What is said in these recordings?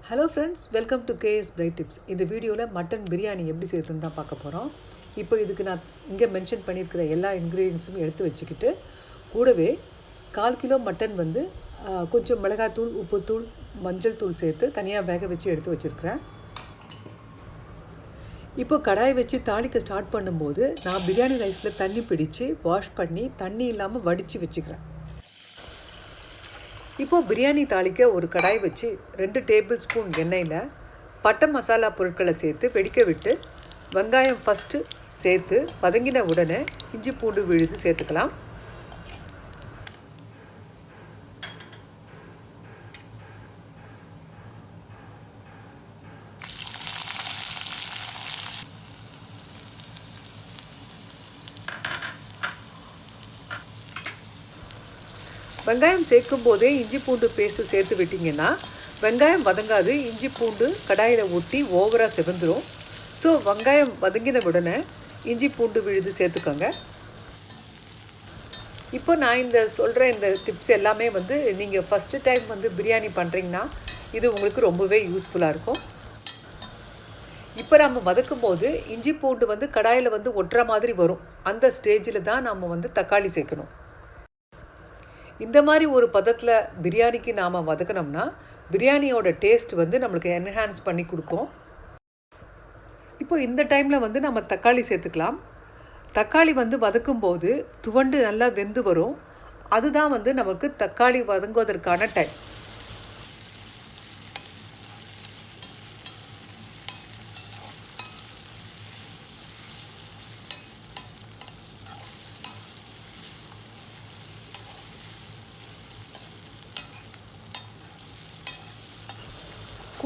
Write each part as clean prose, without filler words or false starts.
Hello friends, welcome to KS bright tips. இந்த வீடியோவில் mutton biryani எப்படி செய்யறதுன்னு தான் பார்க்க போகிறோம். இப்போ இதுக்கு நான் இங்கே மென்ஷன் பண்ணியிருக்கிற எல்லா இன்க்ரீடியன்ஸும் எடுத்து வச்சுக்கிட்டு கூடவே 1/4 கிலோ மட்டன் கொஞ்சம் மிளகாத்தூள், உப்புத்தூள், மஞ்சள் தூள் சேர்த்து தனியாக வேக வச்சு எடுத்து வச்சுருக்கிறேன். இப்போ கடாய் வச்சு தாளிக்க ஸ்டார்ட் பண்ணும்போது நான் பிரியாணி ரைஸில் தண்ணி பிடிச்சு வாஷ் பண்ணி தண்ணி இல்லாமல் வடித்து வச்சுக்கிறேன். இப்போது பிரியாணி தாளிக்க ஒரு கடாய் வச்சு 2 டேபிள் ஸ்பூன் எண்ணெயில் பட்டை மசாலா பொருட்களை சேர்த்து வெடிக்க விட்டு வெங்காயம் ஃபஸ்ட்டு சேர்த்து வதங்கின உடனே இஞ்சி பூண்டு விழுது சேர்த்துக்கலாம். வெங்காயம் சேர்க்கும் போதே இஞ்சி பூண்டு பேஸ்ட்டு சேர்த்து விட்டிங்கன்னா வெங்காயம் வதங்காது, இஞ்சி பூண்டு கடாயில் ஒட்டி ஓவராக செவந்துடும். ஸோ வெங்காயம் வதங்கின உடனே இஞ்சி பூண்டு விழுது சேர்த்துக்கோங்க. இப்போ நான் இந்த டிப்ஸ் எல்லாமே நீங்கள் ஃபஸ்ட்டு டைம் பிரியாணி பண்ணுறீங்கன்னா இது உங்களுக்கு ரொம்பவே யூஸ்ஃபுல்லாக இருக்கும். இப்போ நம்ம வதக்கும் போது இஞ்சி பூண்டு கடாயில் ஒட்டுற மாதிரி வரும். அந்த ஸ்டேஜில் தான் நம்ம தக்காளி சேர்க்கணும். இந்த மாதிரி ஒரு பதத்தில் பிரியாணிக்கு நாம் வதக்கினோம்னா பிரியாணியோட டேஸ்ட் நம்மளுக்கு என்ஹான்ஸ் பண்ணி கொடுக்கும். இப்போ இந்த டைமில் நம்ம தக்காளி சேர்த்துக்கலாம். தக்காளி வதக்கும்போது துவண்டு நல்லா வெந்து வரும். அதுதான் நமக்கு தக்காளி வதங்குவதற்கான டைம்.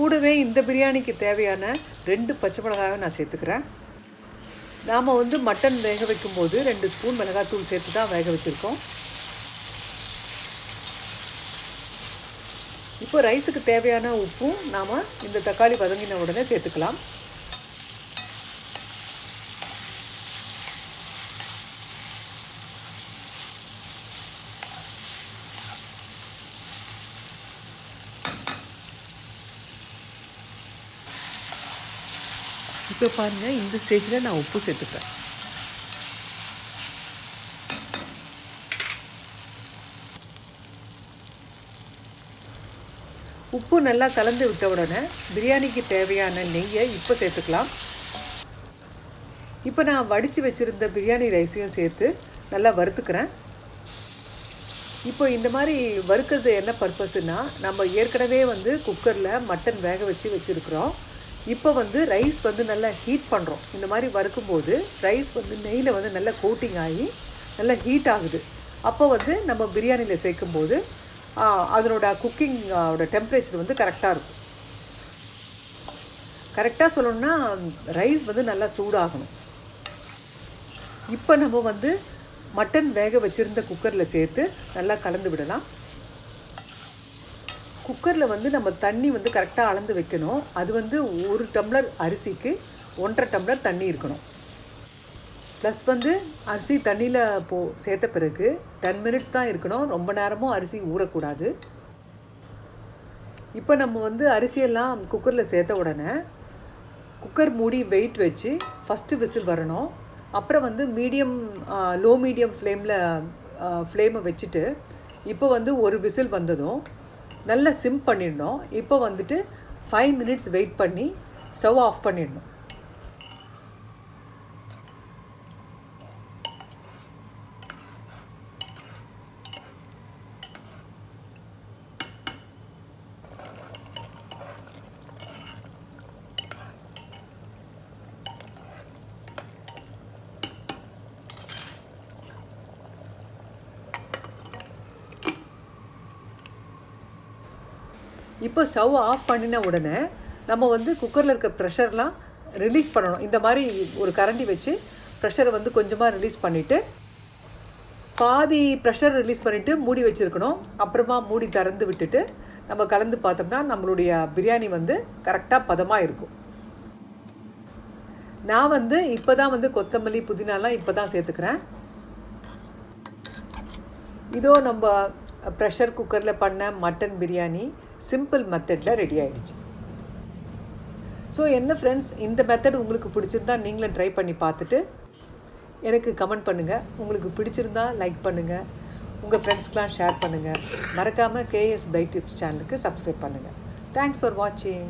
கூடவே இந்த பிரியாணிக்கு தேவையான 2 பச்சை மிளகாயை நான் சேர்த்துக்கிறேன். நாம் மட்டன் வேக வைக்கும்போது 2 ஸ்பூன் மிளகாத்தூள் சேர்த்து தான் வேக வச்சுருக்கோம். இப்போ ரைஸுக்கு தேவையான உப்பும் நாம் இந்த தக்காளி வதங்கின உடனே சேர்த்துக்கலாம். இப்போ பாருங்கள், இந்த ஸ்டேஜில் நான் உப்பு சேர்த்துக்கிறேன். உப்பு நல்லா கலந்து விட்ட உடனே பிரியாணிக்கு தேவையான நெய்யை இப்போ சேர்த்துக்கலாம். இப்போ நான் வடித்து வச்சுருந்த பிரியாணி ரைஸையும் சேர்த்து நல்லா வறுத்துக்கிறேன். இப்போ இந்த மாதிரி வறுக்கிறது என்ன பர்பஸ்னால், நம்ம ஏற்கனவே குக்கரில் மட்டன் வேக வச்சுருக்குறோம். இப்போ ரைஸ் நல்லா ஹீட் பண்ணுறோம். இந்த மாதிரி வறுக்கும்போது ரைஸ் நெய்யில் நல்லா கோட்டிங் ஆகி நல்லா ஹீட் ஆகுது. அப்போ நம்ம பிரியாணியில் சேர்க்கும்போது அதனோட குக்கிங்கோட டெம்பரேச்சர் கரெக்டாக இருக்கும். கரெக்டாக சொல்லணும்னா ரைஸ் நல்லா சூடாகணும். இப்போ நம்ம மட்டன் வேக வச்சுருந்த குக்கரில் சேர்த்து நல்லா கலந்து விடலாம். குக்கரில் நம்ம தண்ணி கரெக்டாக அளந்து வைக்கணும். அது 1 டம்ளர் அரிசிக்கு 1.5 டம்ளர் தண்ணி இருக்கணும். ப்ளஸ் அரிசி தண்ணியில் சேர்த்த பிறகு 10 மினிட்ஸ் தான் இருக்கணும். ரொம்ப நேரமும் அரிசி ஊறக்கூடாது. இப்போ நம்ம அரிசியெல்லாம் குக்கரில் சேர்த்த உடனே குக்கர் மூடி வெயிட் வச்சு ஃபஸ்ட்டு விசில் வரணும். அப்புறம் லோ மீடியம் ஃப்ளேமை வச்சுட்டு இப்போ ஒரு விசில் வந்ததும் நல்லா சிம் பண்ணிடணும். இப்போ 5 மினிட்ஸ் வெயிட் பண்ணி ஸ்டவ் ஆஃப் பண்ணிடணும். இப்போ ஸ்டவ் ஆஃப் பண்ணின உடனே நம்ம குக்கரில் இருக்க ப்ரெஷர்லாம் ரிலீஸ் பண்ணணும். இந்த மாதிரி ஒரு கரண்டி வச்சு ப்ரெஷரை கொஞ்சமாக ரிலீஸ் பண்ணிவிட்டு பாதி ப்ரெஷர் ரிலீஸ் பண்ணிவிட்டு மூடி வச்சுருக்கணும். அப்புறமா மூடி திறந்து விட்டுட்டு நம்ம கலந்து பார்த்தோம்னா நம்மளுடைய பிரியாணி கரெக்டாக பதமாக இருக்கும். நான் இப்போ தான் கொத்தமல்லி, புதினாலாம் இப்போ தான் சேர்த்துக்கிறேன். இதோ நம்ம ப்ரெஷர் குக்கரில் பண்ண மட்டன் பிரியாணி சிம்பிள் மெத்தடில் ரெடி ஆகிடுச்சு. ஸோ என்ன ஃப்ரெண்ட்ஸ், இந்த மெத்தட் உங்களுக்கு பிடிச்சிருந்தா நீங்களும் ட்ரை பண்ணி பார்த்துட்டு எனக்கு கமெண்ட் பண்ணுங்கள். உங்களுக்கு பிடிச்சிருந்தா லைக் பண்ணுங்கள், உங்கள் ஃப்ரெண்ட்ஸ்க்கெலாம் ஷேர் பண்ணுங்கள். மறக்காமல் கேஎஸ் பை டிப்ஸ் சேனலுக்கு சப்ஸ்கிரைப் பண்ணுங்கள். தேங்க்ஸ் ஃபார் வாட்சிங்.